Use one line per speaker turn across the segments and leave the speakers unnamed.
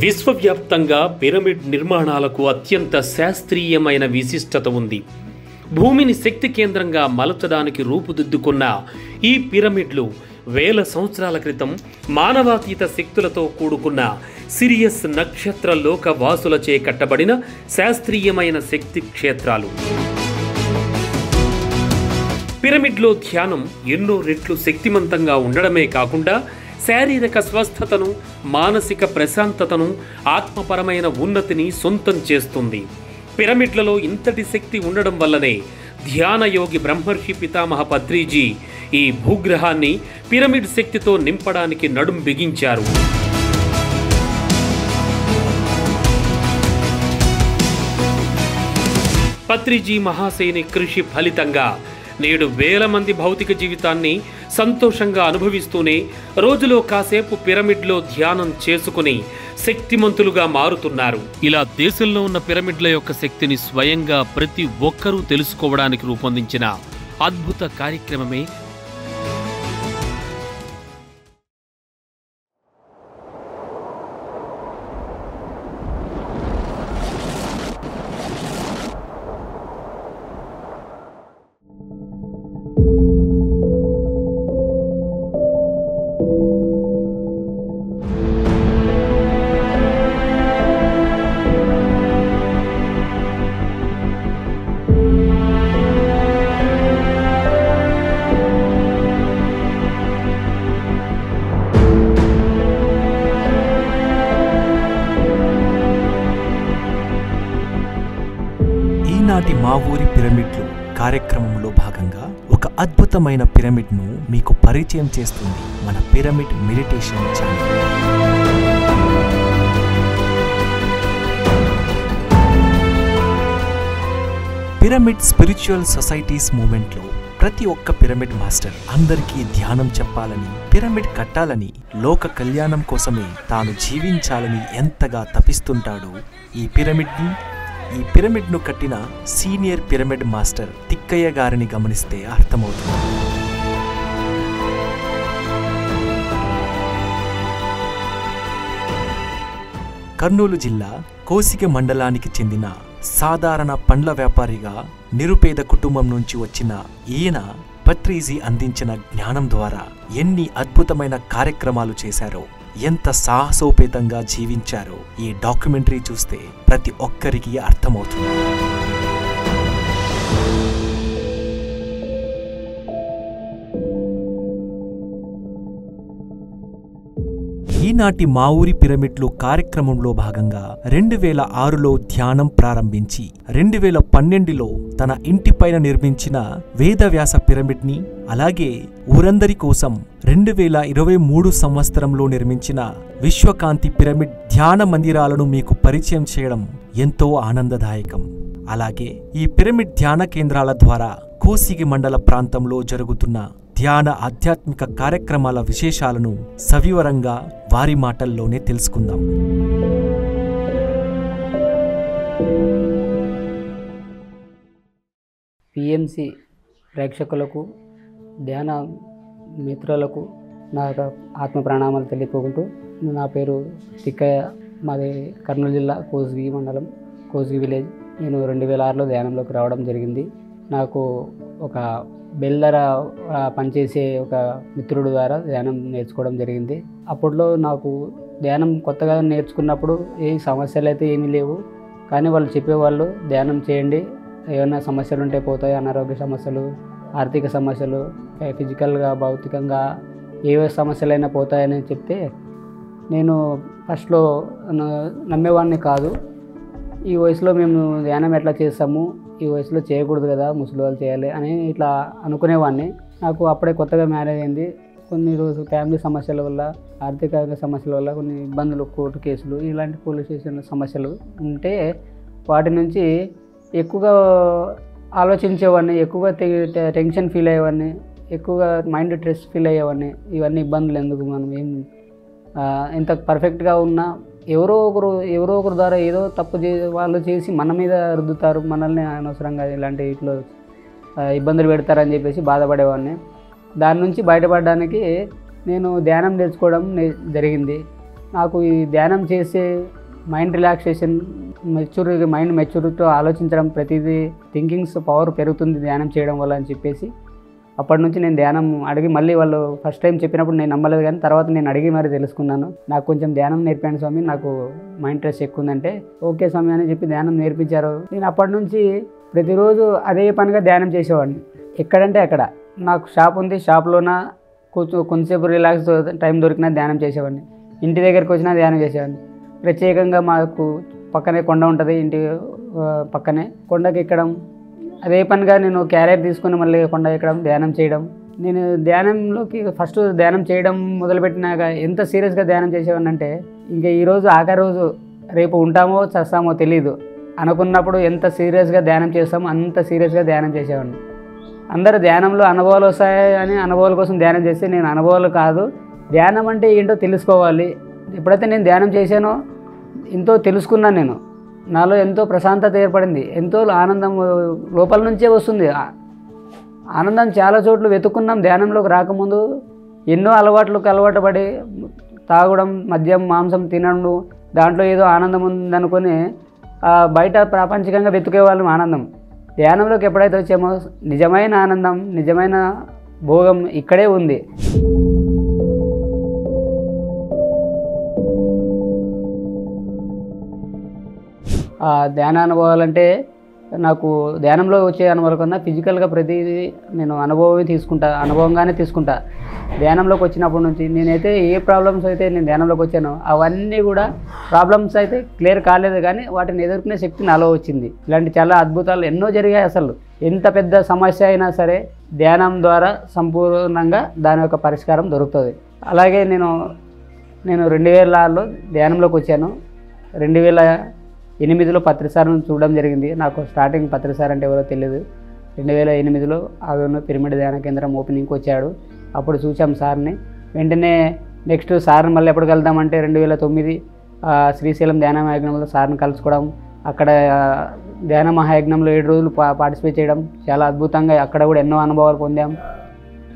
విశ్వవ్యాప్తంగా పిరమిడ్ నిర్మాణాలకు అత్యంత శాస్త్రీయమైన విశిష్టత ఉంది. భూమిని శక్తి కేంద్రంగా మలచడానికి రూపుదిద్దుకున్న ఈ పిరమిడ్లు వేల సంవత్సరాల క్రితం మానవాతీత శక్తులతో కూడుకున్న సిరియస్ నక్షత్ర లోక వాసులచే కట్టబడిన శాస్త్రీయమైన శక్తి క్షేత్రాలు. పిరమిడ్లో ధ్యానం ఎన్నో రెట్లు శక్తిమంతంగా ఉండడమే కాకుండా శారీరక స్వస్థతను, మానసిక ప్రశాంతతను, ఆత్మపరమైన ఉన్నతిని సొంతం చేస్తుంది. పిరమిడ్లలో ఇంతటి శక్తి ఉండడం వల్లనే ధ్యానయోగి బ్రహ్మర్షి పితామహ పత్రిజీ ఈ భూగ్రహాన్ని పిరమిడ్ శక్తితో నింపడానికి నడుం బిగించారు. పత్రిజీ మహాశయుని కృషి ఫలితంగా నేడు వేల మంది భౌతిక జీవితాన్ని సంతోషంగా అనుభవిస్తూనే రోజులో కాసేపు పిరమిడ్లో ధ్యానం చేసుకుని శక్తిమంతులుగా మారుతున్నారు. ఇలా దేశంలో ఉన్న పిరమిడ్ల యొక్క శక్తిని స్వయంగా ప్రతి ఒక్కరూ తెలుసుకోవడానికి రూపొందించిన అద్భుత కార్యక్రమమే
ఈనాటి మా ఊరి పిరమిడ్లు కార్యక్రమంలో భాగంగా ఒక అద్భుతమైన పిరమిడ్ను మీకు పరిచయం చేస్తుంది మన pyramid meditation channel. Pyramid spiritual societies మూవ్మెంట్లో ప్రతి ఒక్క పిరమిడ్ మాస్టర్ అందరికీ ధ్యానం చెప్పాలని, పిరమిడ్ కట్టాలని, లోక కళ్యాణం కోసమే తాను జీవించాలని ఎంతగా తపిస్తుంటాడో ఈ పిరమిడ్ను కట్టిన సీనియర్ పిరమిడ్ మాస్టర్ తిక్కయ్య గారిని గమనిస్తే అర్థమవుతుంది. కర్నూలు జిల్లా కోసిగ మండలానికి చెందిన సాధారణ పండ్ల వ్యాపారిగా నిరుపేద కుటుంబం నుంచి వచ్చిన ఈయన పత్రిజీ అందించిన జ్ఞానం ద్వారా ఎన్ని అద్భుతమైన కార్యక్రమాలు చేశారో, ఎంత సాహసోపేతంగా జీవించారో ఈ డాక్యుమెంటరీ చూస్తే ప్రతి ఒక్కరికి అర్థమవుతుంది. ఈనాటి మా ఊరి పిరమిడ్లు కార్యక్రమంలో భాగంగా 2006లో ధ్యానం ప్రారంభించి 2012లో తన ఇంటిపైన నిర్మించిన వేదవ్యాస పిరమిడ్ని, అలాగే ఊరందరి కోసం 2023 సంవత్సరంలో నిర్మించిన విశ్వకాంతి పిరమిడ్ ధ్యాన మందిరాలను మీకు పరిచయం చేయడం ఎంతో ఆనందదాయకం. అలాగే ఈ పిరమిడ్ ధ్యాన కేంద్రాల ద్వారా కోసిగి మండల ప్రాంతంలో జరుగుతున్న ధ్యాన ఆధ్యాత్మిక కార్యక్రమాల విశేషాలను సవివరంగా వారి మాటల్లోనే తెలుసుకుందాం.
పిఎంసి ప్రేక్షకులకు, ధ్యాన మిత్రులకు నా ఆత్మ ప్రణామాలు తెలియపోకుంటూ, నా పేరు తిక్కయ్య, మాది కర్నూలు జిల్లా కోసిగి మండలం, కోసిగి విలేజ్. నేను 2006లో ధ్యానంలోకి రావడం జరిగింది. నాకు ఒక బెల్లర పనిచేసే ఒక మిత్రుడు ద్వారా ధ్యానం నేర్చుకోవడం జరిగింది. అప్పట్లో నాకు ధ్యానం కొత్తగా నేర్చుకున్నప్పుడు ఏ సమస్యలు అయితే ఏమీ లేవు, కానీ వాళ్ళు చెప్పేవాళ్ళు ధ్యానం చేయండి, ఏమైనా సమస్యలు ఉంటే పోతాయి, అనారోగ్య సమస్యలు, ఆర్థిక సమస్యలు, ఫిజికల్గా భౌతికంగా ఏ సమస్యలైనా పోతాయని చెప్తే నేను ఫస్ట్లో నమ్మేవాడిని కాదు. ఈ వయసులో మేము ధ్యానం ఎట్లా చేస్తాము, ఈ వయసులో చేయకూడదు కదా, ముసలి వాళ్ళు చేయాలి అని ఇట్లా అనుకునేవాడిని. నాకు అప్పుడే కొత్తగా మ్యారేజ్ అయింది. కొన్ని రోజులు ఫ్యామిలీ సమస్యల వల్ల, ఆర్థిక సమస్యల వల్ల, కొన్ని ఇబ్బందులు, కోర్టు కేసులు, ఇలాంటి పోలీస్ స్టేషన్ సమస్యలు ఉంటే వాటి నుంచి ఎక్కువగా ఆలోచించేవాడిని, ఎక్కువగా టెన్షన్ ఫీల్ అయ్యేవాడిని, ఎక్కువగా మైండ్ స్ట్రెస్ ఫీల్ అయ్యేవాడిని. ఇవన్నీ ఇబ్బందులు ఎందుకు, మనం ఎంత పర్ఫెక్ట్గా ఉన్నా ఎవరో ఒకరు ద్వారా ఏదో తప్పు వాళ్ళు చేసి మన మీద రుద్దుతారు, మనల్ని అనవసరంగా ఇలాంటి ఇట్లో ఇబ్బందులు పెడతారని చెప్పేసి బాధపడేవాడిని. దాని నుంచి బయటపడడానికి నేను ధ్యానం నేర్చుకోవడం జరిగింది. నాకు ఈ ధ్యానం చేసే మైండ్ రిలాక్సేషన్, మైండ్ మెచ్యూరిటీతో ఆలోచించడం, ప్రతిదీ థింకింగ్స్ పవర్ పెరుగుతుంది ధ్యానం చేయడం వల్ల అని చెప్పేసి అప్పటి నుంచి నేను ధ్యానం అడిగి, మళ్ళీ వాళ్ళు ఫస్ట్ టైం చెప్పినప్పుడు నేను నమ్మలేదు, కానీ తర్వాత నేను అడిగి మరి తెలుసుకున్నాను. నాకు కొంచెం ధ్యానం నేర్పాను స్వామి, నాకు మైండ్ స్ట్రెస్ ఎక్కువ ఉందంటే ఓకే స్వామి అని చెప్పి ధ్యానం నేర్పించారు. నేను అప్పటి నుంచి ప్రతిరోజు అదే పనిగా ధ్యానం చేసేవాడిని. ఎక్కడంటే అక్కడ నాకు షాప్ ఉంది, షాప్లోన కొంచెంసేపు రిలాక్స్ టైం దొరికినా ధ్యానం చేసేవాడిని. ఇంటి దగ్గరికి వచ్చినా ధ్యానం చేసేవాడిని. ప్రత్యేకంగా మాకు పక్కనే కొండ ఉంటుంది, ఇంటి పక్కనే కొండకి ఎక్కడం, అదే పనిగా నేను క్యారియర్ తీసుకుని మళ్ళీ కొండ ఎక్కడం, ధ్యానం చేయడం. నేను ధ్యానంలోకి ఫస్ట్ ధ్యానం చేయడం మొదలుపెట్టినాక ఎంత సీరియస్గా ధ్యానం చేసేవాడిని అంటే, ఇంకా ఈరోజు ఆఖరి రోజు, రేపు ఉంటామో చస్తామో తెలీదు అనుకున్నప్పుడు ఎంత సీరియస్గా ధ్యానం చేస్తామో అంత సీరియస్గా ధ్యానం చేసేవాడిని. అందరూ ధ్యానంలో అనుభవాలు వస్తాయని అనుభవాల కోసం ధ్యానం చేస్తే, నేను అనుభవాలు కాదు, ధ్యానం అంటే ఏంటో తెలుసుకోవాలి. ఎప్పుడైతే నేను ధ్యానం చేశానో ఎంతో తెలుసుకున్నాను. నేను నాలో ఎంతో ప్రశాంతత ఏర్పడింది, ఎంతో ఆనందం లోపల నుంచే వస్తుంది. ఆనందం చాలా చోట్ల వెతుక్కున్నాం. ధ్యానంలోకి రాకముందు ఎన్నో అలవాటు పడి తాగడం, మద్యం, మాంసం తినడం, దాంట్లో ఏదో ఆనందం ఉందనుకొని బయట ప్రాపంచికంగా వెతుకేవాళ్ళం ఆనందం. ధ్యానంలోకి ఎప్పుడైతే వచ్చామో నిజమైన ఆనందం, నిజమైన భోగం ఇక్కడే ఉంది. ధ్యాన అనుభవాలు అంటే నాకు ధ్యానంలో వచ్చే అనుభవాల కన్నా ఫిజికల్గా ప్రతిదీ నేను అనుభవంగానే తీసుకుంటా. ధ్యానంలోకి వచ్చినప్పటి నుంచి నేనైతే ఏ ప్రాబ్లమ్స్ అయితే నేను ధ్యానంలోకి వచ్చానో అవన్నీ కూడా ప్రాబ్లమ్స్ అయితే క్లియర్ కాలేదు, కానీ వాటిని ఎదుర్కొనే శక్తి నాలో వచ్చింది. ఇలాంటి చాలా అద్భుతాలు ఎన్నో జరిగాయి. అసలు ఎంత పెద్ద సమస్య అయినా సరే ధ్యానం ద్వారా సంపూర్ణంగా దాని యొక్క పరిష్కారం దొరుకుతుంది. అలాగే నేను 2006లో ధ్యానంలోకి వచ్చాను. 2008లో పత్రిసార్ను చూడడం జరిగింది. నాకు స్టార్టింగ్ పత్రిసార్ అంటే ఎవరో తెలియదు. 2008లో ఆదోని పిరమిడ్ ధ్యాన కేంద్రం ఓపెనింగ్కి వచ్చాడు. అప్పుడు చూసాం సార్ని. వెంటనే నెక్స్ట్ సార్ని మళ్ళీ ఎప్పుడు కలుద్దామంటే 2009 శ్రీశైలం ధ్యాన మహాయజ్ఞంలో సార్ని కలుసుకోవడం, అక్కడ ధ్యాన మహాయజ్ఞంలో 7 రోజులు పార్టిసిపేట్ చేయడం, చాలా అద్భుతంగా అక్కడ కూడా ఎన్నో అనుభవాలు పొందాం.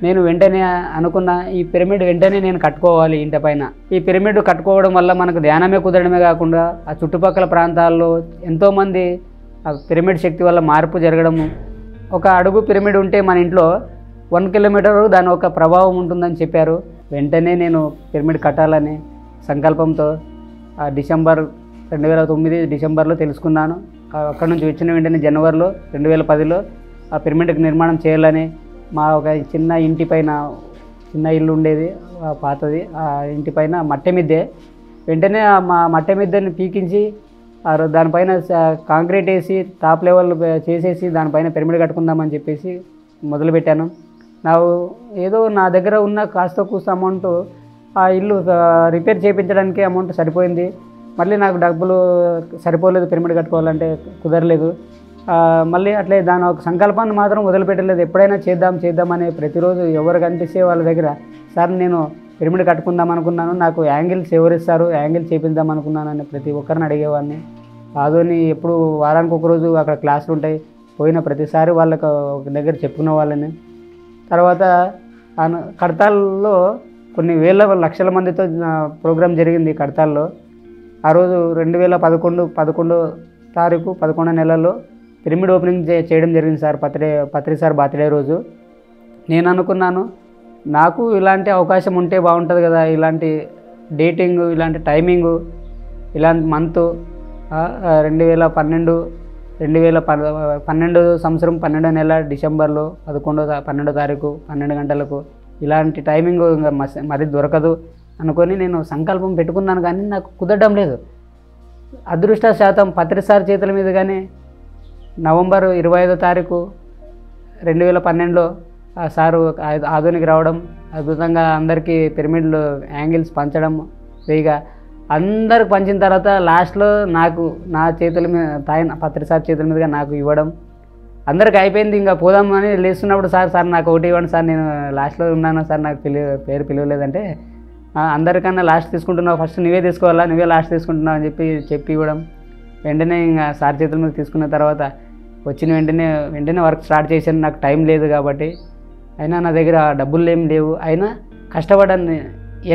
నేను వెంటనే అనుకున్న ఈ పిరమిడ్ వెంటనే నేను కట్టుకోవాలి ఇంటి పైన. ఈ పిరమిడ్ కట్టుకోవడం వల్ల మనకు ధ్యానమే కుదరడమే కాకుండా ఆ చుట్టుపక్కల ప్రాంతాల్లో ఎంతోమంది ఆ పిరమిడ్ శక్తి వల్ల మార్పు జరగడము. ఒక అడుగు పిరమిడ్ ఉంటే మన ఇంట్లో 1 కిలోమీటర్ దాని ఒక ప్రభావం ఉంటుందని చెప్పారు. వెంటనే నేను పిరమిడ్ కట్టాలని సంకల్పంతో డిసెంబర్ 2009 డిసెంబర్లో తెలుసుకున్నాను. అక్కడ నుంచి వచ్చిన వెంటనే జనవరిలో 2010లో ఆ పిరమిడ్కి నిర్మాణం చేయాలని మా ఒక చిన్న ఇంటి పైన, చిన్న ఇల్లు ఉండేది పాతది, ఆ ఇంటి పైన మట్టె మిద్దె. వెంటనే మా మట్టె మిద్దెని పీకించి దానిపైన కాంక్రీట్ వేసి టాప్ లెవెల్ చేసేసి దానిపైన పిరమిడ్ కట్టుకుందామని చెప్పేసి మొదలుపెట్టాను. ఏదో నా దగ్గర ఉన్న కాస్త కూస్త అమౌంట్ ఆ ఇల్లు రిపేర్ చేయించడానికి అమౌంట్ సరిపోయింది. మళ్ళీ నాకు డబ్బులు సరిపోలేదు, పిరమిడ్ కట్టుకోవాలంటే కుదరలేదు. మళ్ళీ అట్లే దాని ఒక సంకల్పాన్ని మాత్రం వదిలిపెట్టలేదు. ఎప్పుడైనా చేద్దామని ప్రతిరోజు ఎవరు కనిపిస్తే వాళ్ళ దగ్గర, సార్ నేను పిరమిడ్ కట్టుకుందాం అనుకున్నాను, నాకు యాంగిల్స్ ఎవరిస్తారు, యాంగిల్ చేపిద్దాం అనుకున్నాను అని ప్రతి ఒక్కరిని అడిగేవాడిని. ఆదోని ఎప్పుడు వారానికి ఒకరోజు అక్కడ క్లాసులు ఉంటాయి, పోయిన ప్రతిసారి వాళ్ళకు ఒక దగ్గర చెప్పుకునే వాళ్ళని. తర్వాత కడతాల్లో కొన్ని లక్షల మందితో ప్రోగ్రాం జరిగింది కడతాల్లో. ఆ రోజు 2011 తారీఖు 11 నెలలో పిరమిడ్ ఓపెనింగ్ చేయడం జరిగింది సార్. పత్రి సార్ బర్త్డే రోజు. నేను అనుకున్నాను నాకు ఇలాంటి అవకాశం ఉంటే బాగుంటుంది కదా, ఇలాంటి డేటింగ్, ఇలాంటి టైమింగు, ఇలాంటి మంత్ 2012 సంవత్సరం 12 నెల డిసెంబర్లో 12 తారీఖు 12 గంటలకు ఇలాంటి టైమింగ్ ఇంకా మరి దొరకదు అనుకొని నేను సంకల్పం పెట్టుకున్నాను, కానీ నాకు కుదరడం లేదు. అదృష్టశాతం పత్రి సార్ చేతుల మీద కానీ నవంబర్ 25 తారీఖు 2012లో ఆ సారు ఆదోనికి రావడం, అద్భుతంగా అందరికీ పిరమిడ్లు యాంగిల్స్ పంచడం, ఫ్రీగా అందరికి పంచిన తర్వాత లాస్ట్లో నాకు నా చేతుల మీద పత్రి సార్ చేతుల మీదుగా నాకు ఇవ్వడం, అందరికి అయిపోయింది. ఇంకా పోదామని లేస్తున్నప్పుడు సార్ నాకు ఒకటి ఇవ్వండి సార్, నేను లాస్ట్లో ఉన్నాను సార్, నాకు పేరు పిలవలేదంటే, అందరికన్నా లాస్ట్ తీసుకుంటున్నావు, ఫస్ట్ నువ్వే తీసుకోవాలా, నువ్వే లాస్ట్ తీసుకుంటున్నావు అని చెప్పి ఇవ్వడం. వెంటనే ఇంకా సార్ చేతుల మీద తీసుకున్న తర్వాత వచ్చిన వెంటనే వర్క్ స్టార్ట్ చేశాను. నాకు టైం లేదు కాబట్టి, అయినా నా దగ్గర డబ్బులు ఏం లేవు, అయినా కష్టపడాను.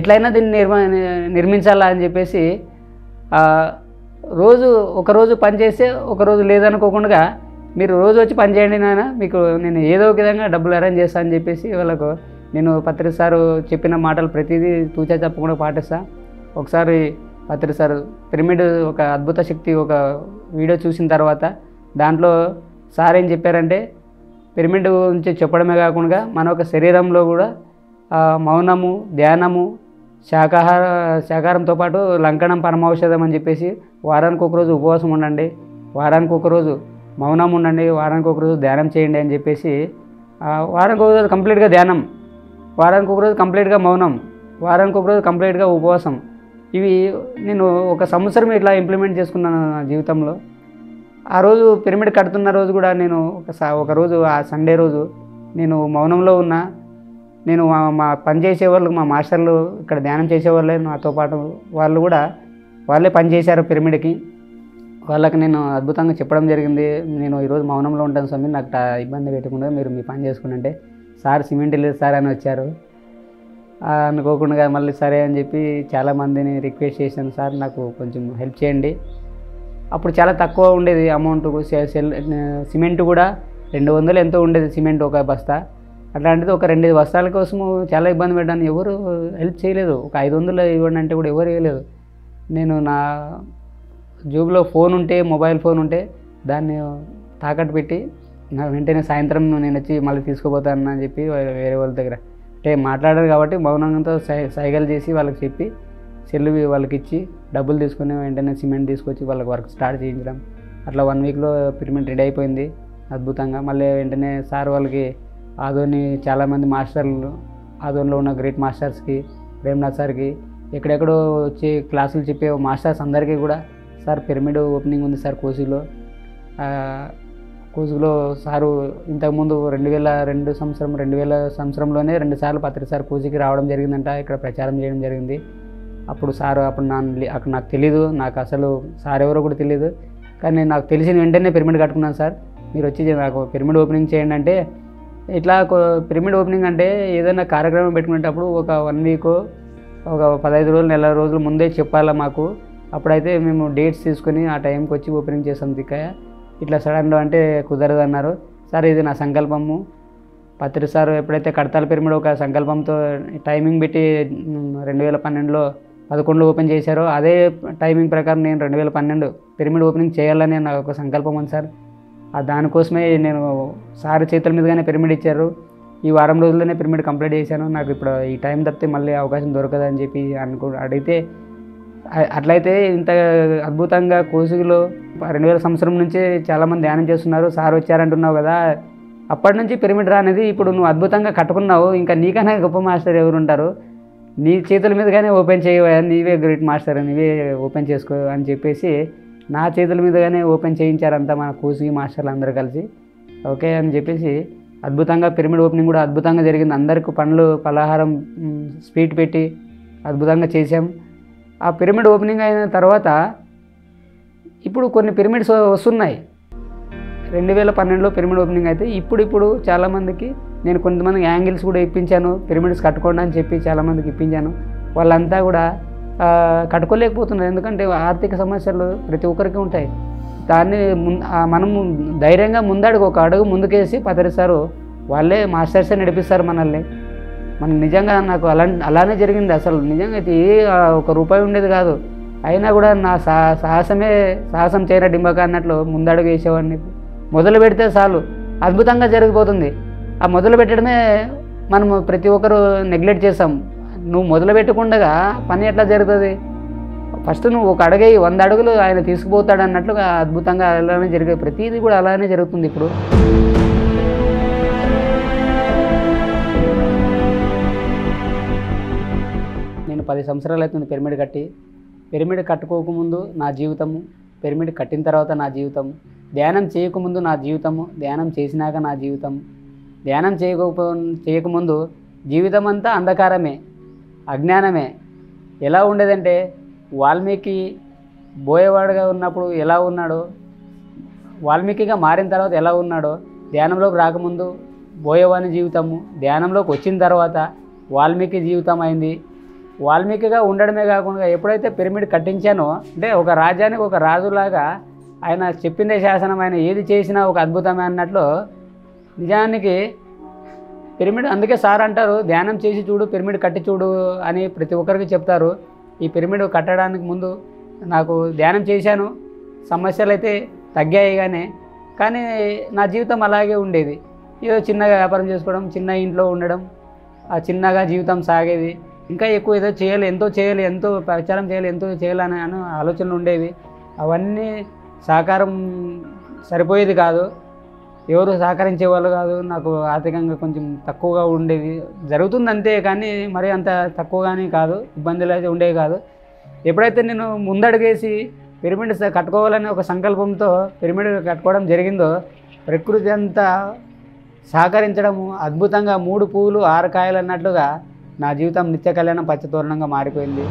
ఎట్లయినా దీన్ని నిర్మించాలా అని చెప్పేసి రోజు ఒకరోజు పని చేస్తే ఒకరోజు లేదనుకోకుండా మీరు రోజు వచ్చి పని చేయండి నాయన, మీకు నేను ఏదో ఒక విధంగా డబ్బులు అరేంజ్ చేస్తాను అని చెప్పేసి వాళ్ళకు నేను పత్రి సారు చెప్పిన మాటలు ప్రతిదీ తూచా తప్పకుండా పాటిస్తా. ఒకసారి పత్రి సారు పిరమిడ్ ఒక అద్భుత శక్తి ఒక వీడియో చూసిన తర్వాత దాంట్లో సార్ ఏం చెప్పారంటే, పిరమిడ్ గురించి చెప్పడమే కాకుండా మన ఒక శరీరంలో కూడా మౌనము, ధ్యానము, శాకాహారంతో పాటు లంకణం పరమౌషధం అని చెప్పేసి వారానికి ఒకరోజు ఉపవాసం ఉండండి, వారానికి ఒకరోజు మౌనం ఉండండి, వారానికి ఒకరోజు ధ్యానం చేయండి అని చెప్పేసి, వారానికి ఒకరోజు కంప్లీట్గా ధ్యానం, వారానికి ఒకరోజు కంప్లీట్గా మౌనం, వారానికి ఒకరోజు కంప్లీట్గా ఉపవాసం. ఇవి నేను ఒక సంవత్సరం ఇట్లా ఇంప్లిమెంట్ చేసుకున్నాను నా జీవితంలో. ఆ రోజు పిరమిడ్ కడుతున్న రోజు కూడా నేను ఒకరోజు ఆ సండే రోజు నేను మౌనంలో ఉన్నా. నేను మా పని చేసేవాళ్ళు, మా మాస్టర్లు ఇక్కడ ధ్యానం చేసేవాళ్ళే నాతో పాటు వాళ్ళు కూడా వాళ్ళే పని చేశారు పిరమిడ్కి. వాళ్ళకి నేను అద్భుతంగా చెప్పడం జరిగింది, నేను ఈరోజు మౌనంలో ఉంటాను స్వామి, నాకు ఇబ్బంది పెట్టకుండా మీరు మీ పని చేసుకుని అంటే, సార్ సిమెంట్ లేదు సార్ అని వచ్చారు. అనుకోకుండా మళ్ళీ సరే అని చెప్పి చాలామందిని రిక్వెస్ట్ చేశాను, సార్ నాకు కొంచెం హెల్ప్ చేయండి. అప్పుడు చాలా తక్కువ ఉండేది అమౌంట్, సిమెంట్ కూడా 200 ఎంతో ఉండేది సిమెంట్ ఒక బస్తా. అట్లాంటిది ఒక 2 బస్తాల కోసము చాలా ఇబ్బంది పెట్టాను, ఎవరు హెల్ప్ చేయలేదు. ఒక 500 ఇవ్వండి అంటే కూడా ఎవరు ఇవ్వలేదు. నేను నా జేబులో ఫోన్ ఉంటే, మొబైల్ ఫోన్ ఉంటే దాన్ని తాకట్టు పెట్టి నా వెంటనే సాయంత్రం నేను వచ్చి మళ్ళీ తీసుకుపోతాను అని చెప్పి వేరే వాళ్ళ దగ్గర అంటే మాట్లాడారు కాబట్టి మౌనంతో సైగలు చేసి వాళ్ళకి చెప్పి సెల్లు వాళ్ళకి ఇచ్చి డబ్బులు తీసుకుని వెంటనే సిమెంట్ తీసుకొచ్చి వాళ్ళకి వర్క్ స్టార్ట్ చేయించడం. అట్లా 1 వీక్లో పిరమిడ్ రెడీ అయిపోయింది అద్భుతంగా. మళ్ళీ వెంటనే సార్ వాళ్ళకి ఆదోని చాలామంది మాస్టర్లు, ఆదోనిలో ఉన్న గ్రేట్ మాస్టర్స్కి, ప్రేమ్నాథ్ సార్కి, ఎక్కడెక్కడో వచ్చి క్లాసులు చెప్పే మాస్టర్స్ అందరికీ కూడా, సార్ పిరమిడ్ ఓపెనింగ్ ఉంది సార్ కోసిలో. కోసిలో సారు ఇంతకుముందు 2002 సంవత్సరంలోనే 2 సార్లు పత్రి సార్ కోసికి రావడం జరిగిందంట, ఇక్కడ ప్రచారం చేయడం జరిగింది. అప్పుడు సారు అప్పుడు అక్కడ నాకు తెలీదు, నాకు అసలు సార్ ఎవరో కూడా తెలియదు. కానీ నాకు తెలిసిన వెంటనే పిరమిడ్ కట్టుకున్నాను, సార్ మీరు వచ్చి నాకు పిరమిడ్ ఓపెనింగ్ చేయండి అంటే. ఇట్లా పిరమిడ్ ఓపెనింగ్ అంటే ఏదైనా కార్యక్రమం పెట్టుకునేటప్పుడు ఒక 1 వీక్, ఒక 15 రోజులు, నెల రోజుల ముందే చెప్పాలా మాకు. అప్పుడైతే మేము డేట్స్ తీసుకుని ఆ టైంకి వచ్చి ఓపెనింగ్ చేస్తాం దిక్కయ్య. ఇట్లా సడన్గా అంటే కుదరదు అన్నారు. సార్ ఇది నా సంకల్పము, పత్రి సార్ ఎప్పుడైతే కడతాల పిరమిడ్ ఒక సంకల్పంతో టైమింగ్ పెట్టి 2012లో 11లో ఓపెన్ చేశారో అదే టైమింగ్ ప్రకారం నేను 2012 పిరమిడ్ ఓపెనింగ్ చేయాలని నాకు ఒక సంకల్పం ఉంది సార్. దానికోసమే నేను సార్ చేతుల మీదుగానే పిరమిడ్ ఇచ్చారు. ఈ వారం రోజుల్లోనే పిరమిడ్ కంప్లీట్ చేశాను. నాకు ఇప్పుడు ఈ టైం తప్పితే మళ్ళీ అవకాశం దొరకదని చెప్పి అడిగితే, అట్లయితే ఇంత అద్భుతంగా కోసిలో 2000 సంవత్సరం నుంచే చాలామంది ధ్యానం చేస్తున్నారు, సార్ వచ్చారంటున్నావు కదా, అప్పటి నుంచి పిరమిడ్ రానేది ఇప్పుడు నువ్వు అద్భుతంగా కట్టుకున్నావు, ఇంకా నీకన్నా గొప్ప మాస్టర్ ఎవరు ఉంటారు, నీ చేతుల మీదుగానే ఓపెన్ చేయవా, నీవే గ్రేట్ మాస్టర్, నీవే ఓపెన్ చేసుకో అని చెప్పేసి నా చేతుల మీదుగానే ఓపెన్ చేయించారంతా మన కోసి మాస్టర్లు అందరూ కలిసి. ఓకే అని చెప్పేసి అద్భుతంగా పిరమిడ్ ఓపెనింగ్ కూడా అద్భుతంగా జరిగింది. అందరికీ పండ్లు, పలహారం, స్వీట్ పెట్టి అద్భుతంగా చేసాం. ఆ పిరమిడ్ ఓపెనింగ్ అయిన తర్వాత ఇప్పుడు కొన్ని పిరమిడ్స్ వస్తున్నాయి. 2012లో పిరమిడ్ ఓపెనింగ్ అయితే ఇప్పుడు చాలామందికి నేను కొంతమంది యాంగిల్స్ కూడా ఇప్పించాను, పిరమిడ్స్ కట్టుకోండి అని చెప్పి చాలామందికి ఇప్పించాను. వాళ్ళంతా కూడా కట్టుకోలేకపోతున్నారు, ఎందుకంటే ఆర్థిక సమస్యలు ప్రతి ఒక్కరికి ఉంటాయి. దాన్ని మనము ధైర్యంగా ముందడుగు ఒక అడుగు ముందుకేసి పత్రిస్తారు, వాళ్ళే మాస్టర్సే నడిపిస్తారు మనల్ని. మనం నిజంగా నాకు అలానే జరిగింది. అసలు నిజంగా అయితే ఒక రూపాయి ఉండేది కాదు, అయినా కూడా నా సాహసం చేయరా డింబక అన్నట్లు ముందడుగు వేసేవాడిని. మొదలు పెడితే చాలు అద్భుతంగా జరిగిపోతుంది. ఆ మొదలు పెట్టడమే మనము ప్రతి ఒక్కరు నెగ్లెక్ట్ చేస్తాం. నువ్వు మొదలు పెట్టకుండా పని ఎట్లా జరుగుతుంది? ఫస్ట్ నువ్వు ఒక అడుగు 100 అడుగులు ఆయన తీసుకుపోతాడు అన్నట్లుగా అద్భుతంగా అలానే జరిగే ప్రతిదీ కూడా అలానే జరుగుతుంది. ఇప్పుడు నేను 10 సంవత్సరాలు అవుతుంది పిరమిడ్ కట్టి. పిరమిడ్ కట్టుకోకముందు నా జీవితము, పిరమిడ్ కట్టిన తర్వాత నా జీవితం, ధ్యానం చేయకముందు నా జీవితము, ధ్యానం చేసినాక నా జీవితం, ధ్యానం చేయకముందు జీవితం అంతా అంధకారమే, అజ్ఞానమే. ఎలా ఉండేదంటే వాల్మీకి బోయేవాడుగా ఉన్నప్పుడు ఎలా ఉన్నాడో, వాల్మీకిగా మారిన తర్వాత ఎలా ఉన్నాడో, ధ్యానంలోకి రాకముందు బోయేవాని జీవితము, ధ్యానంలోకి వచ్చిన తర్వాత వాల్మీకి జీవితం అయింది. వాల్మీకిగా ఉండడమే కాకుండా ఎప్పుడైతే పిరమిడ్ కట్టించానో అంటే ఒక రాజ్యానికి ఒక రాజులాగా ఆయన చెప్పిందే శాసనం, ఆయన ఏది చేసినా ఒక అద్భుతమే అన్నట్లు నిజానికి పిరమిడ్, అందుకే సార్ అంటారు ధ్యానం చేసి చూడు పిరమిడ్ కట్టి చూడు అని ప్రతి ఒక్కరికి చెప్తారు. ఈ పిరమిడ్ కట్టడానికి ముందు నాకు ధ్యానం చేశాను, సమస్యలు అయితే తగ్గాయి కానీ నా జీవితం అలాగే ఉండేది. ఏదో చిన్నగా వ్యాపారం చేసుకోవడం, చిన్న ఇంట్లో ఉండడం, ఆ చిన్నగా జీవితం సాగేది. ఇంకా ఎక్కువ ఏదో చేయాలి, ఎంతో చేయాలి, ఎంతో ప్రచారం చేయాలి, ఎంతో చేయాలని ఆలోచనలు ఉండేవి. అవన్నీ సహకారం సరిపోయేది కాదు, ఎవరు సహకరించే వాళ్ళు కాదు. నాకు ఆర్థికంగా కొంచెం తక్కువగా ఉండేది, జరుగుతుంది అంతే కానీ మరి అంత తక్కువగానే కాదు, ఇబ్బందులు అయితే ఉండేవి కాదు. ఎప్పుడైతే నేను ముందడుగేసి పిరమిడ్ కట్టుకోవాలని ఒక సంకల్పంతో పిరమిడ్ కట్టుకోవడం జరిగిందో ప్రకృతి అంతా సహకరించడము అద్భుతంగా 3 పువ్వులు 6 కాయలు అన్నట్లుగా నా జీవితం నిత్య కళ్యాణం పచ్చతోరణంగా మారిపోయింది.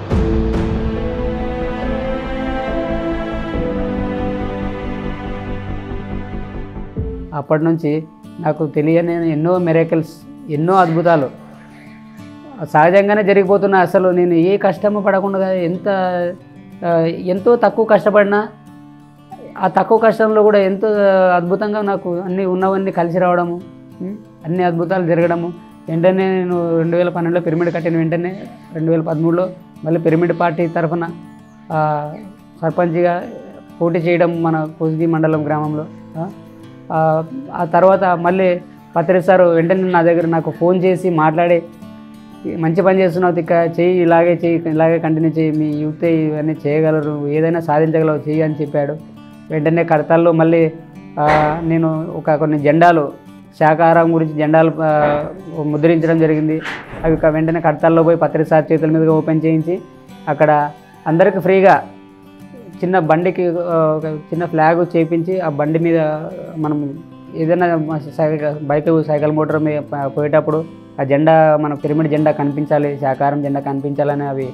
అప్పటి నుంచి నాకు తెలియని ఎన్నో మిరాకిల్స్, ఎన్నో అద్భుతాలు సహజంగానే జరిగిపోతున్నాయి. అసలు నేను ఏ కష్టము పడకుండా ఎంతో తక్కువ కష్టపడినా ఆ తక్కువ కష్టంలో కూడా ఎంతో అద్భుతంగా నాకు అన్నీ ఉన్నవన్నీ కలిసి రావడము, అన్ని అద్భుతాలు జరగడము. వెంటనే నేను 2012లో పిరమిడ్ కట్టిన వెంటనే 2013లో మళ్ళీ పిరమిడ్ పార్టీ తరఫున సర్పంచ్గా పోటీ చేయడం మన కోసిగి మండలం గ్రామంలో. ఆ తర్వాత మళ్ళీ పత్రి సార్ వెంటనే నా దగ్గర నాకు ఫోన్ చేసి మాట్లాడి మంచి పని చేస్తున్నావు తిక్క, చెయ్యి, ఇలాగే కంటిన్యూ చేయి, మీ యూత్ ఇవన్నీ చేయగలరు, ఏదైనా సాధించగలవు, చెయ్యి అని చెప్పాడు. వెంటనే కడతాల్లో మళ్ళీ నేను కొన్ని జెండాలు, శాకాహారం గురించి జెండాలు ముద్రించడం జరిగింది. అవి వెంటనే కడతాల్లో పోయి పత్రి సార్ చేతుల మీదుగా ఓపెన్ చేయించి అక్కడ అందరికీ ఫ్రీగా చిన్న బండికి చిన్న ఫ్లాగ్ చేయించి ఆ బండి మీద మనం ఏదైనా బైక్ సైకిల్ మోటార్ మీద పోయేటప్పుడు ఆ జెండా, మన పిరమిడ్ జెండా కనిపించాలి, శాకాహారం జెండా కనిపించాలని అవి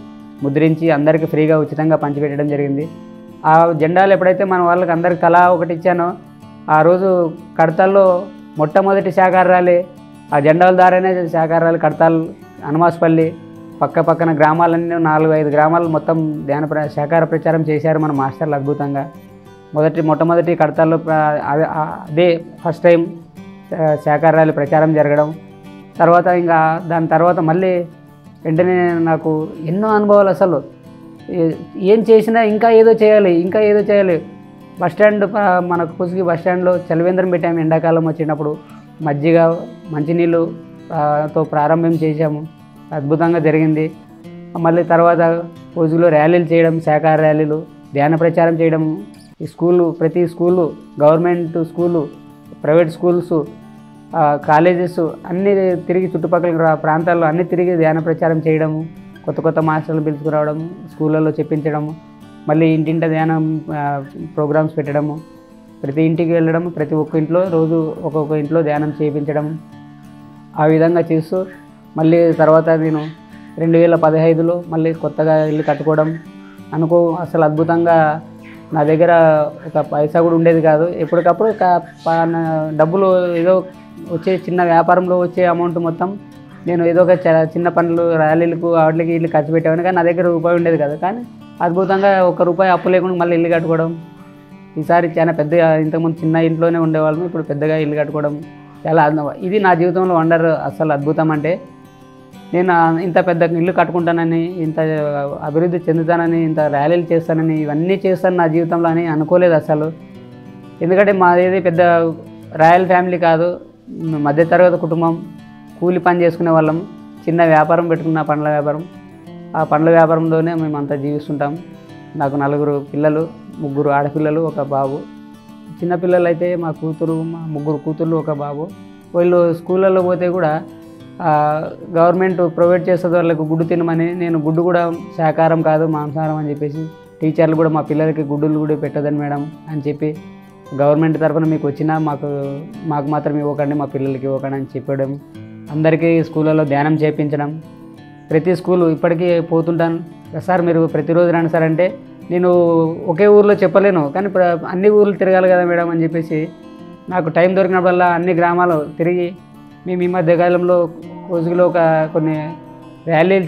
ముద్రించి అందరికీ ఫ్రీగా ఉచితంగా పంచిపెట్టడం జరిగింది. ఆ జెండాలు ఎప్పుడైతే మన వాళ్ళకి అందరికి తలా ఒకటి ఇచ్చానో ఆ రోజు కడతాల్లో మొట్టమొదటి శాకాహార ర్యాలీ ఆ జెండాల ద్వారానే శాకాహార ర్యాలీ కడతాల్, హనుమాస్పల్లి పక్కన గ్రామాలన్నీ 4-5 గ్రామాలు మొత్తం శాకాహార ప్రచారం చేశారు మన మాస్టర్లు అద్భుతంగా. మొట్టమొదటి కడతాల్లో అదే ఫస్ట్ టైం శాకాహార ర్యాలీ ప్రచారం జరగడం. తర్వాత ఇంకా దాని తర్వాత మళ్ళీ వెంటనే నాకు ఎన్నో అనుభవాలు. అసలు ఏం చేసినా ఇంకా ఏదో చేయాలి. బస్టాండ్, మన కుసిగి బస్టాండ్లో చలివేంద్రం పెట్టాము ఎండాకాలం వచ్చినప్పుడు. మజ్జిగ, మంచినీళ్ళుతో ప్రారంభం చేశాము, అద్భుతంగా జరిగింది. మళ్ళీ తర్వాత కుసిగిలో ర్యాలీలు చేయడం, శాకాహార ర్యాలీలు, ధ్యాన ప్రచారం చేయడం. ఈ ప్రతి school, government school, private schools, colleges అన్నీ తిరిగి చుట్టుపక్కల ప్రాంతాల్లో అన్నీ తిరిగి ధ్యాన ప్రచారం చేయడము, కొత్త మాస్టర్లు పిలుచుకురావడము, స్కూళ్ళల్లో చెప్పించడము, మళ్ళీ ఇంటింట ధ్యానం ప్రోగ్రామ్స్ పెట్టడము, ప్రతి ఇంటికి వెళ్ళడం, ప్రతి ఒక్క ఇంట్లో రోజు ఒక్కొక్క ఇంట్లో ధ్యానం చేయించడము. ఆ విధంగా చేస్తూ మళ్ళీ తర్వాత నేను 2015లో మళ్ళీ కొత్తగా ఇల్లు కట్టుకోవడం అసలు అద్భుతంగా. నా దగ్గర ఒక పైసా కూడా ఉండేది కాదు. ఎప్పటికప్పుడు డబ్బులు ఏదో వచ్చే చిన్న వ్యాపారంలో వచ్చే అమౌంట్ మొత్తం నేను ఏదో ఒక చిన్న పనులు, ర్యాలీలకు, వాటికి ఇల్లు ఖర్చు పెట్టేవాడిని. కానీ నా దగ్గర రూపాయి ఉండేది కాదు. కానీ అద్భుతంగా ₹1 అప్పు లేకుండా మళ్ళీ ఇల్లు కట్టుకోవడం. ఈసారి చాలా పెద్ద, ఇంతకుముందు చిన్న ఇంట్లోనే ఉండేవాళ్ళము, ఇప్పుడు పెద్దగా ఇల్లు కట్టుకోవడం చాలా ఇది నా జీవితంలో వండర్. అసలు అద్భుతం అంటే నేను ఇంత పెద్ద ఇల్లు కట్టుకుంటానని, ఇంత అభివృద్ధి చెందుతానని, ఇంత ర్యాలీలు చేస్తానని, ఇవన్నీ చేస్తాను నా జీవితంలో అని అనుకోలేదు అసలు. ఎందుకంటే మాదేది పెద్ద రాయల్ ఫ్యామిలీ కాదు, మధ్యతరగతి కుటుంబం, కూలి పని చేసుకునే వాళ్ళం. చిన్న వ్యాపారం పెట్టుకున్న పండ్ల వ్యాపారం. ఆ పండ్ల వ్యాపారంలోనే మేమంతా జీవిస్తుంటాం. నాకు 4 పిల్లలు, 3 ఆడపిల్లలు, 1 బాబు. చిన్నపిల్లలు అయితే మా 3 కూతుర్లు, 1 బాబు. వీళ్ళు స్కూళ్ళల్లో పోతే కూడా గవర్నమెంట్ ప్రొవైడ్ చేస్తుంది వాళ్ళకి గుడ్డు తినమని. నేను గుడ్డు కూడా శాకాహారం కాదు, మాంసాహారం అని చెప్పేసి టీచర్లు కూడా మా పిల్లలకి గుడ్డులు కూడా పెట్టదని మేడం అని చెప్పి, గవర్నమెంట్ తరఫున మీకు వచ్చినా మాకు మాత్రం ఇవ్వకండి, మా పిల్లలకి ఇవ్వకండి అని చెప్పడం. అందరికీ స్కూళ్ళలో ధ్యానం చేయించడం. ప్రతి స్కూలు ఇప్పటికీ పోతుంటాను. సార్ మీరు ప్రతిరోజు రండి సార్ అంటే, నేను ఒకే ఊర్లో చెప్పలేను కానీ అన్ని ఊర్లు తిరగాలి కదా మేడం అని చెప్పేసి నాకు టైం దొరికినప్పుడల్లా అన్ని గ్రామాలు తిరిగి మేము ఈ మధ్య కాలంలో కోసిగిలో కొన్ని ర్యాలీలు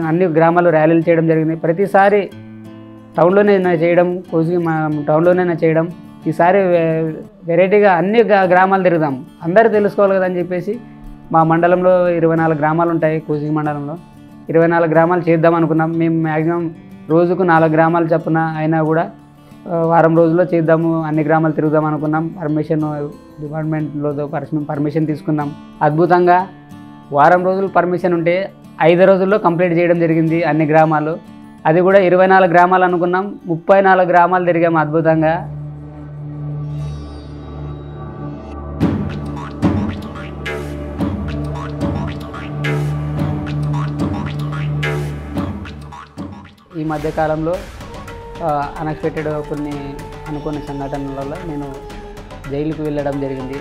అన్ని గ్రామాల్లో ర్యాలీలు చేయడం జరిగింది. ప్రతిసారి టౌన్లోనే చేయడం, కోసిగి మా టౌన్లోనే చేయడం. ఈసారి వెరైటీగా అన్ని గ్రామాలు తిరుగుదాం, అందరూ తెలుసుకోవాలి కదా అని చెప్పేసి మా మండలంలో 24 గ్రామాలు ఉంటాయి. కోసిగి మండలంలో 24 గ్రామాలు చేద్దాం అనుకున్నాం. మేము మ్యాక్సిమం రోజుకు 4 గ్రామాలు చొప్పున అయినా కూడా వారం రోజుల్లో చేద్దాము, అన్ని గ్రామాలు తిరుగుదాం అనుకున్నాం. డిపార్ట్మెంట్లో పర్మిషన్ తీసుకున్నాం. అద్భుతంగా వారం రోజులు పర్మిషన్ ఉంటే 5 రోజుల్లో కంప్లీట్ చేయడం జరిగింది అన్ని గ్రామాలు. అది కూడా 24 గ్రామాలు అనుకున్నాం, 34 గ్రామాలు తిరిగాము అద్భుతంగా. ఈ మధ్యకాలంలో అన్ఎక్స్పెక్టెడ్ కొన్ని అనుకున్న సంఘటనల వల్ల నేను జైలుకు వెళ్ళడం జరిగింది.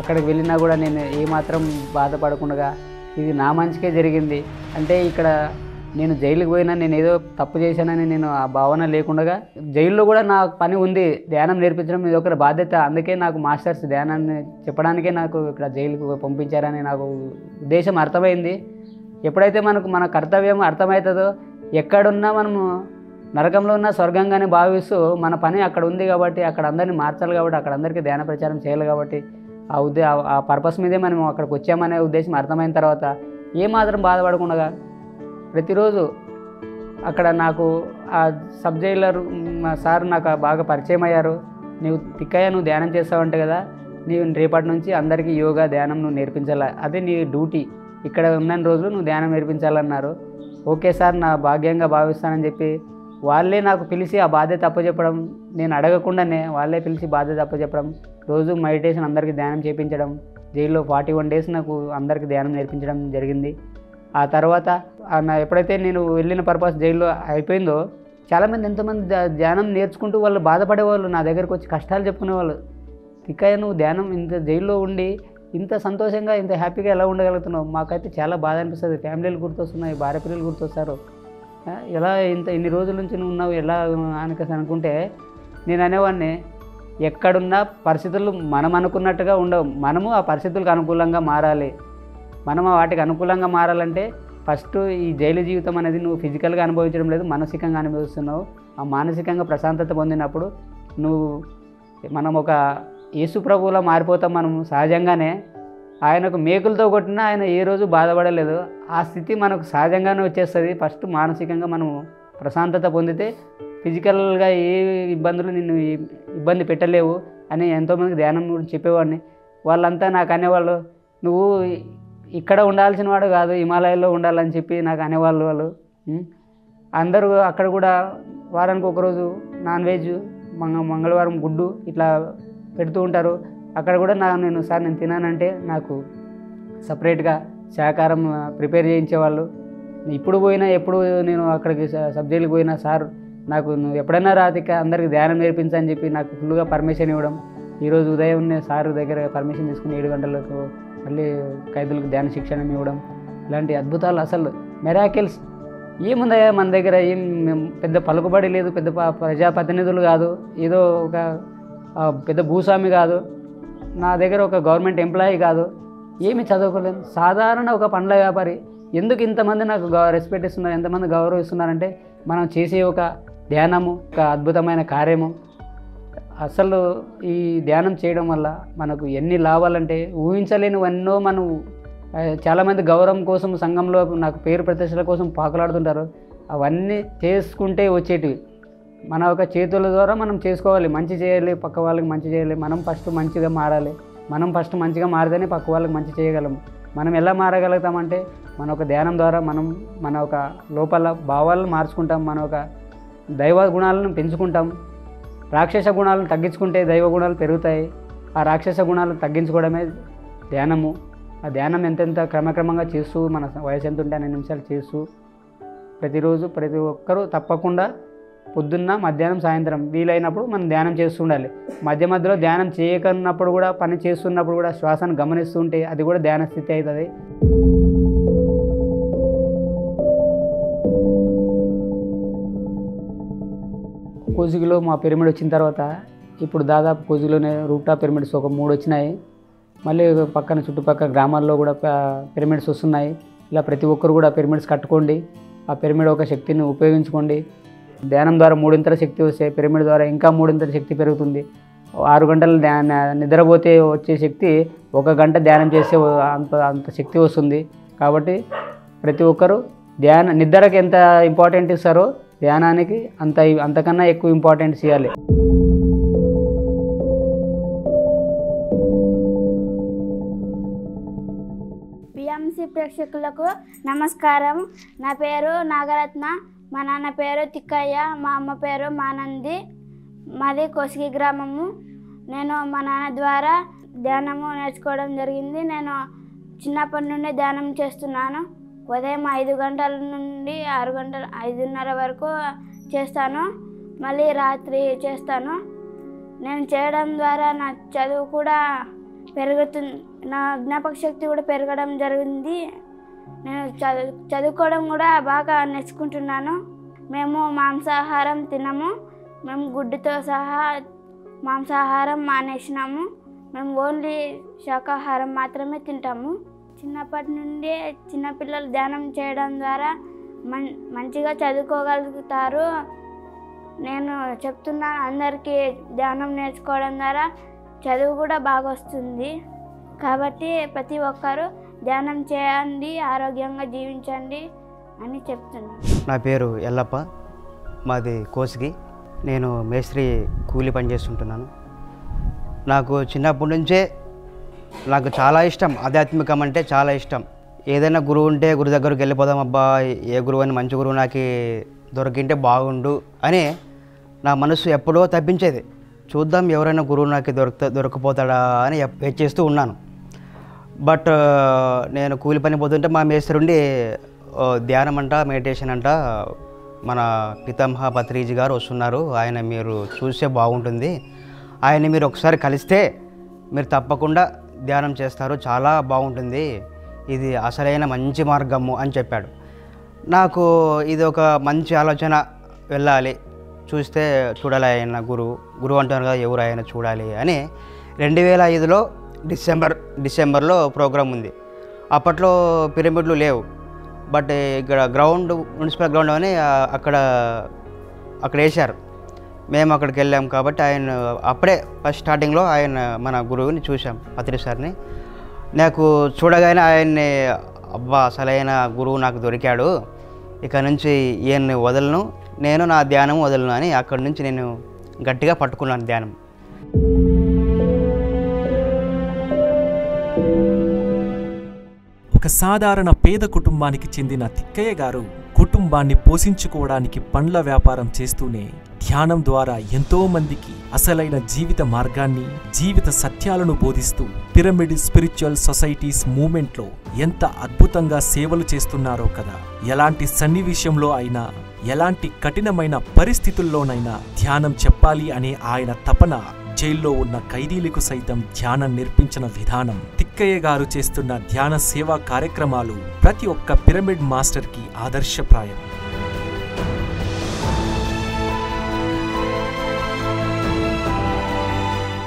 అక్కడికి వెళ్ళినా కూడా నేను ఏమాత్రం బాధపడకుండా ఇది నా మంచికే జరిగింది అంటే, ఇక్కడ నేను జైలుకి పోయినా నేను ఏదో తప్పు చేశానని నేను ఆ భావన లేకుండా, జైల్లో కూడా నా పని ఉంది, ధ్యానం నేర్పించడం ఇది ఒక బాధ్యత. అందుకే నాకు మాస్టర్స్ ధ్యానాన్ని చెప్పడానికే నాకు ఇక్కడ జైలుకు పంపించారని నాకు ఉద్దేశం అర్థమైంది. ఎప్పుడైతే మన కర్తవ్యం అర్థమవుతుందో, ఎక్కడున్నా మనము నరకంలో ఉన్న స్వర్గంగానే భావిస్తూ మన పని అక్కడ ఉంది కాబట్టి, అక్కడ అందరినీ మార్చాలి కాబట్టి, అక్కడ అందరికీ ధ్యాన ప్రచారం చేయాలి కాబట్టి, ఆ పర్పస్ మీదే మనం అక్కడికి వచ్చామనే ఉద్దేశం అర్థమైన తర్వాత ఏమాత్రం బాధపడకుండా ప్రతిరోజు అక్కడ నాకు ఆ సబ్ జైలర్ సార్ నాకు బాగా పరిచయం అయ్యారు. తిక్కయ్య నువ్వు ధ్యానం చేస్తావంటే కదా, నీవు రేపటి నుంచి అందరికీ యోగా ధ్యానం నువ్వు నేర్పించాలి, అదే నీ డ్యూటీ, ఇక్కడ ఉన్న రోజులు నువ్వు ధ్యానం నేర్పించాలన్నారు. ఓకే సార్, నా భాగ్యంగా భావిస్తానని చెప్పి వాళ్ళే నాకు పిలిచి ఆ బాధ్యత అప్పచెప్పడం, నేను అడగకుండానే వాళ్ళే పిలిచి బాధ్యత అప్పచెప్పడం, రోజు మెడిటేషన్ అందరికీ ధ్యానం చేయించడం, జైల్లో 41 డేస్ నాకు అందరికీ ధ్యానం నేర్పించడం జరిగింది. ఆ తర్వాత ఎప్పుడైతే నేను వెళ్ళిన పర్పస్ జైల్లో అయిపోయిందో, చాలామంది ఎంతోమంది ధ్యానం నేర్చుకుంటూ వాళ్ళు బాధపడేవాళ్ళు, నా దగ్గరకు వచ్చి కష్టాలు చెప్పుకునేవాళ్ళు. తిక్కయ్య నువ్వు ధ్యానం ఇంత జైల్లో ఉండి ఇంత సంతోషంగా ఇంత హ్యాపీగా ఎలా ఉండగలుగుతున్నావు, మాకైతే చాలా బాధ అనిపిస్తుంది, ఫ్యామిలీలు గుర్తొస్తున్నాయి, భార్య పిల్లలు గుర్తొస్తారు, ఎలా ఇన్ని రోజుల నుంచి నువ్వు ఉన్నావు ఎలా అనకసి అనుకుంటే, నేను అనేవాడిని ఎక్కడున్నా పరిస్థితులు మనం అనుకున్నట్టుగా ఉండవు, మనము ఆ పరిస్థితులకు అనుకూలంగా మారాలి. మనం వాటికి అనుకూలంగా మారాలంటే ఫస్ట్ ఈ జైలు జీవితం అనేది నువ్వు ఫిజికల్గా అనుభవించడం లేదు, మానసికంగా అనుభవిస్తున్నావు. ఆ మానసికంగా ప్రశాంతత పొందినప్పుడు మనం ఒక యేసు ప్రభువులా మారిపోతాం. మనం సహజంగానే ఆయనకు మేకులతో కొట్టినా ఆయన ఏ రోజు బాధపడలేదు. ఆ స్థితి మనకు సహజంగానే వచ్చేస్తుంది. ఫస్ట్ మానసికంగా మనము ప్రశాంతత పొందితే ఫిజికల్గా ఏ ఇబ్బందులు నిన్ను ఇబ్బంది పెట్టలేవు అని ఎంతోమందికి ధ్యానం గురించి చెప్పేవాడిని. వాళ్ళంతా నాకు అనేవాళ్ళు, నువ్వు ఇక్కడ ఉండాల్సిన వాడు కాదు, హిమాలయాల్లో ఉండాలని చెప్పి నాకు అనేవాళ్ళు. వాళ్ళు అందరూ అక్కడ కూడా వారానికి ఒకరోజు నాన్ వెజ్, మంగళవారం గుడ్డు ఇట్లా పెడుతూ ఉంటారు. అక్కడ కూడా నేను తినానంటే నాకు సపరేట్గా శాకాహారం ప్రిపేర్ చేయించేవాళ్ళు. ఇప్పుడు పోయినా ఎప్పుడు నేను అక్కడికి సబ్ జైలుకి పోయినా, సార్ నాకు నువ్వు ఎప్పుడైనా రాతిక అందరికీ ధ్యానం నేర్పించని చెప్పి నాకు ఫుల్గా పర్మిషన్ ఇవ్వడం. ఈరోజు ఉదయం సార్ దగ్గర పర్మిషన్ తీసుకుని 7 గంటలకు మళ్ళీ ఖైదులకు ధ్యాన శిక్షణ ఇవ్వడం, ఇలాంటి అద్భుతాలు అసలు మెరాకిల్స్ ఏముందయ్యా మన దగ్గర. పెద్ద పలుకుబడి లేదు, పెద్ద ప్రజాప్రతినిధులు కాదు, ఏదో ఒక పెద్ద భూస్వామి కాదు, నా దగ్గర ఒక గవర్నమెంట్ ఎంప్లాయీ కాదు, ఏమి చదువుకోలేదు, సాధారణ ఒక పండ్ల వ్యాపారి. ఎందుకు ఇంతమంది నాకు రెస్పెక్ట్ ఇస్తున్నారు, ఎంతమంది గౌరవిస్తున్నారంటే మనం చేసే ఒక ధ్యానము, ఒక అద్భుతమైన కార్యము. అసలు ఈ ధ్యానం చేయడం వల్ల మనకు ఎన్ని లాభాలంటే ఊహించలేనివన్నో. మనం చాలామంది గౌరవం కోసం సంఘంలో నాకు పేరు ప్రతిష్టల కోసం పాకులాడుతుంటారు, అవన్నీ చేసుకుంటే వచ్చేటివి. మన ఒక చేతుల ద్వారా మనం చేసుకోవాలి, మంచి చేయాలి, పక్క వాళ్ళకి మంచి చేయాలి. మనం ఫస్ట్ మంచిగా మారాలి, మనం ఫస్ట్ మంచిగా మారితేనే పక్క వాళ్ళకి మంచి చేయగలం. మనం ఎలా మారగలుగుతామంటే మన ఒక ధ్యానం ద్వారా మన ఒక లోపల భావాలను మార్చుకుంటాం, మన ఒక దైవ గుణాలను పెంచుకుంటాం. రాక్షస గుణాలను తగ్గించుకుంటే దైవ గుణాలు పెరుగుతాయి. ఆ రాక్షస గుణాలను తగ్గించుకోవడమే ధ్యానము. ఆ ధ్యానం ఎంతెంత క్రమక్రమంగా చేస్తూ, మన వయసు ఎంత ఉంటే 2 నిమిషాలు చేస్తూ ప్రతిరోజు ప్రతి ఒక్కరూ తప్పకుండా పొద్దున్న, మధ్యాహ్నం, సాయంత్రం వీలైనప్పుడు మనం ధ్యానం చేస్తూ ఉండాలి. మధ్య మధ్యలో ధ్యానం చేయకున్నప్పుడు కూడా, పని చేస్తున్నప్పుడు కూడా శ్వాసను గమనిస్తూ ఉంటే అది కూడా ధ్యాన స్థితి అవుతుంది. కోసిగిలో మా పిరమిడ్ వచ్చిన తర్వాత ఇప్పుడు దాదాపు కోసిగిలోనే రూఫ్టాప్ పిరమిడ్స్ ఒక 3 వచ్చినాయి. మళ్ళీ పక్కన చుట్టుపక్కల గ్రామాల్లో కూడా పిరమిడ్స్ వస్తున్నాయి. ఇలా ప్రతి ఒక్కరు కూడా పిరమిడ్స్ కట్టుకోండి. ఆ పిరమిడ్ ఒక శక్తిని ఉపయోగించుకోండి. ధ్యానం ద్వారా 3 శక్తి వస్తే పిరమిడ్ ద్వారా ఇంకా 3 శక్తి పెరుగుతుంది. 6 గంటలు నిద్రపోతే వచ్చే శక్తి 1 గంట ధ్యానం చేస్తే అంత శక్తి వస్తుంది. కాబట్టి ప్రతి ఒక్కరు నిద్రకి ఎంత ఇంపార్టెంట్ ఇస్తారో ధ్యానానికి అంతకన్నా ఎక్కువ ఇంపార్టెన్స్ ఇవ్వాలి.
పిఎంసి ప్రేక్షకులకు నమస్కారం. నా పేరు నాగరత్న. మా నాన్న పేరు తిక్కయ్య, మా అమ్మ పేరు మానంది. మాది కోసిగి గ్రామము. నేను మా నాన్న ద్వారా ధ్యానము నేర్చుకోవడం జరిగింది. నేను చిన్నప్పటి నుండి ధ్యానం చేస్తున్నాను. ఉదయం 5 గంటల నుండి 5:30 వరకు చేస్తాను. మళ్ళీ రాత్రి చేస్తాను. నేను చేయడం ద్వారా నా చదువు కూడా పెరుగుతుంది, నా జ్ఞాపక శక్తి కూడా పెరగడం జరిగింది. నేను చదువుకోవడం కూడా బాగా నేర్చుకుంటున్నాను. మేము మాంసాహారం తినము. మేము గుడ్డుతో సహా మాంసాహారం మానేసినాము. మేము ఓన్లీ శాకాహారం మాత్రమే తింటాము. చిన్నప్పటి నుండి చిన్నపిల్లలు ధ్యానం చేయడం ద్వారా మంచిగా చదువుకోగలుగుతారు. నేను చెప్తున్నాను అందరికీ ధ్యానం నేర్చుకోవడం ద్వారా చదువు కూడా బాగా వస్తుంది. కాబట్టి ప్రతి ఒక్కరూ ధ్యానం చేయండి, ఆరోగ్యంగా జీవించండి అని చెప్తున్నాను.
నా పేరు ఎల్లప్ప, మాది కోసిగి. నేను మేస్త్రి కూలి పని చేస్తుంటున్నాను. నాకు చిన్నప్పటి నుంచే నాకు చాలా ఇష్టం, ఆధ్యాత్మికం అంటే చాలా ఇష్టం. ఏదైనా గురువు ఉంటే గురువు దగ్గరికి వెళ్ళిపోదాం, అబ్బా ఏ గురువు అని మంచి గురువు నాకు దొరికింటే బాగుండు అని నా మనసు ఎప్పుడో తప్పించేది. చూద్దాం ఎవరైనా గురువు నాకు దొరకపోతాడా అని వెయిట్ చేస్తూ ఉన్నాను. బట్ నేను కూలి పని పోతుంటే మా మేస్త్రి ఉండి ధ్యానం అంట, మెడిటేషన్ అంట, మన పితామహ పత్రిజీ గారు వస్తున్నారు, ఆయన మీరు చూస్తే బాగుంటుంది, ఆయన మీరు ఒకసారి కలిస్తే మీరు తప్పకుండా ధ్యానం చేస్తారు, చాలా బాగుంటుంది, ఇది అసలైన మంచి మార్గము అని చెప్పాడు. నాకు ఇది ఒక మంచి ఆలోచన, వెళ్ళాలి, చూస్తే చూడాలి ఆయన గురువు అంటున్నారు కదా, ఎవరు ఆయన చూడాలి అని 2005లో డిసెంబర్లో ప్రోగ్రాం ఉంది. అప్పట్లో పిరమిడ్లు లేవు. బట్ ఇక్కడ మున్సిపల్ గ్రౌండ్ అని అక్కడ వేశారు. మేము అక్కడికి వెళ్ళాం. కాబట్టి ఆయన అప్పుడే ఫస్ట్ స్టార్టింగ్లో ఆయన మన గురువుని చూసాం, పత్రి సార్ని. నాకు చూడగానే ఆయన్ని అబ్బా అసలైన గురువు నాకు దొరికాడు, ఇక నుంచి ఈయన్ని వదలను, నేను నా ధ్యానం వదలను అని అక్కడి నుంచి నేను గట్టిగా పట్టుకున్నాను ధ్యానం.
ఒక సాధారణ పేద కుటుంబానికి చెందిన తిక్కయ్య గారు కుటుంబాన్ని పోషించుకోవడానికి పండ్ల వ్యాపారం చేస్తూనే ధ్యానం ద్వారా ఎంతో మందికి అసలైన జీవిత మార్గాన్ని, జీవిత సత్యాలను బోధిస్తూ పిరమిడ్ స్పిరిచువల్ సొసైటీస్ మూవ్మెంట్లో ఎంత అద్భుతంగా సేవలు చేస్తున్నారో కదా. ఎలాంటి సన్నివేశంలో అయినా, ఎలాంటి కఠినమైన పరిస్థితుల్లోనైనా ధ్యానం చెప్పాలి అనే ఆయన తపన జైల్లో ఉన్న ఖైదీలకు సైతం ధ్యానం నేర్పించిన విధానం, తిక్కయ్య గారు చేస్తున్న ధ్యాన సేవా కార్యక్రమాలు ప్రతి ఒక్క పిరమిడ్ మాస్టర్కి ఆదర్శప్రాయం.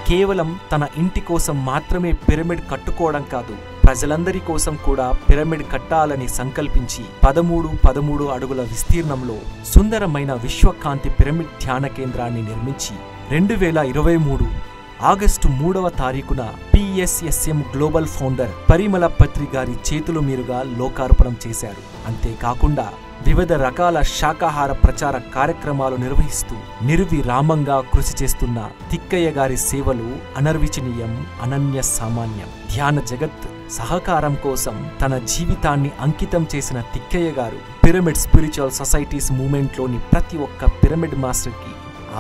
కేవలం తన ఇంటి కోసం మాత్రమే పిరమిడ్ కట్టుకోవడం కాదు, ప్రజలందరి కోసం కూడా పిరమిడ్ కట్టాలని సంకల్పించి 13 అడుగుల విస్తీర్ణంలో సుందరమైన విశ్వకాంతి పిరమిడ్ ధ్యాన కేంద్రాన్ని నిర్మించి 2023 ఆగస్టు 3వ తారీఖున PSSM గ్లోబల్ ఫౌండర్ పరిమళ పత్రి గారి చేతుల మీదుగా లోకార్పణం చేశారు. అంతేకాకుండా వివిధ రకాల శాకాహార ప్రచార కార్యక్రమాలు నిర్వహిస్తూ నిర్విరామంగా కృషి చేస్తున్న తిక్కయ్య గారి సేవలు అనర్విచనీయం, అనన్య సామాన్యం. ధ్యాన జగత్ సహకారం కోసం తన జీవితాన్ని అంకితం చేసిన తిక్కయ్య గారు పిరమిడ్ స్పిరిచువల్ సొసైటీస్ మూవ్మెంట్లోని ప్రతి ఒక్క పిరమిడ్ మాస్టర్కి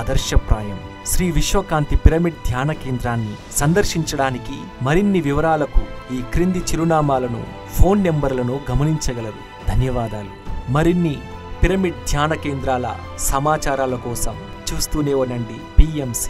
ఆదర్శప్రాయం. శ్రీ విశ్వకాంతి పిరమిడ్ ధ్యాన కేంద్రాన్ని సందర్శించడానికి మరిన్ని వివరాలకు ఈ క్రింది చిరునామాలను, ఫోన్ నెంబర్లను గమనించగలరు. ధన్యవాదాలు. మరిన్ని పిరమిడ్ ధ్యాన కేంద్రాల సమాచారాల కోసం చూస్తూనే ఉండండి PMC.